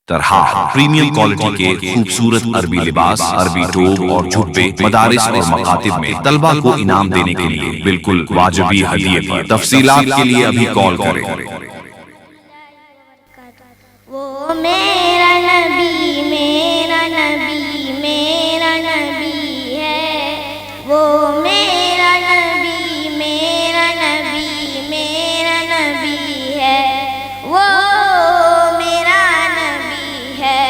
طرح premium quality کے خوبصورت عربی لباس، عربی ٹوب اور جھبے مدارس اور مکاتب میں طلبہ کو انعام دینے کے لیے بالکل واجبی ہدیے پر۔ تفصیلات کے لیے ابھی کال کریں۔ وہ میرا نبی میرا نبی میرا نبی ہے، وہ میرا نبی میرا نبی میرا نبی ہے، وہ میرا نبی ہے،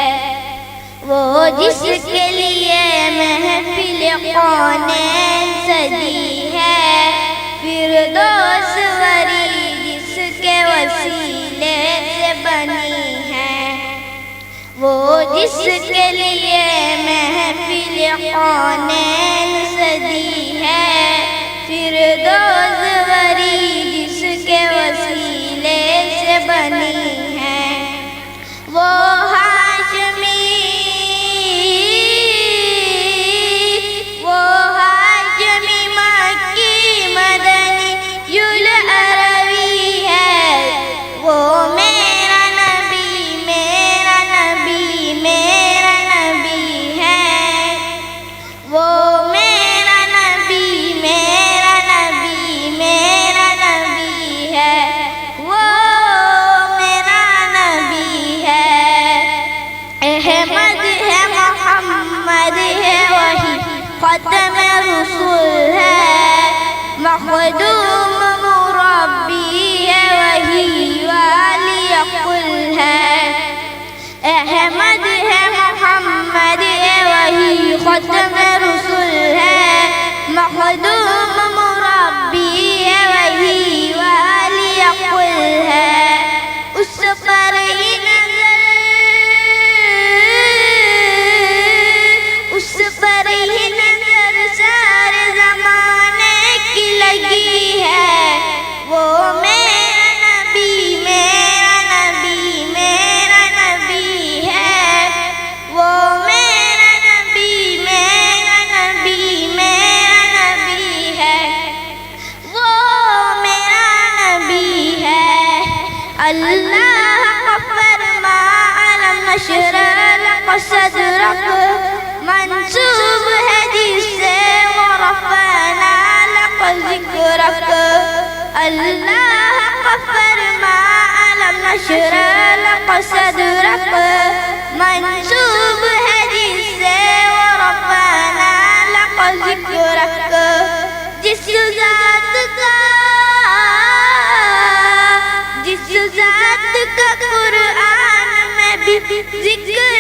وہ جس کے لیے محفل کونین سجی ہے، فردوس وری جس کے وسیلے سے بنی ہے، وہ جس کے لیے محفل کونین سجی ہے، فردوس وری جس کے وسیلے سے بنی ہے، وہ ہاشمی مکی مدنی العربی ہے، وہ میرا نبی میرا نبی میرا نبی ہے، وہ میرا نبی میرا نبی میرا نبی ہے، وہ میرا نبی ہے، احمد ہے محمد ہے وہی ختم رسول ہے، مخدوم مربی ہے وہی والی کل ہے، احمد ہے محمد ہے وہی ختم رسول ہے، مخدوم مربی ہے وہی والی کل ہے، اس پر ہی نظر اس پر ہی نظر سارے زمانے کی لگی ہے، وہ میرا نبی میرا نبی میرا نبی ہے، وہ میرا نبی میرا نبی میرا نبی ہے، وہ میرا نبی ہے، اللہ کا فرما علم نشرح لک صدرک منسوب ہے جس سے ورفعنا لک ذکرک، اللہ کا فرما علم نشرح لک صدرک منسوب ہے جس سے ورفعنا لک ذکرک، جس ذات کا قرآن میں بھی ذکر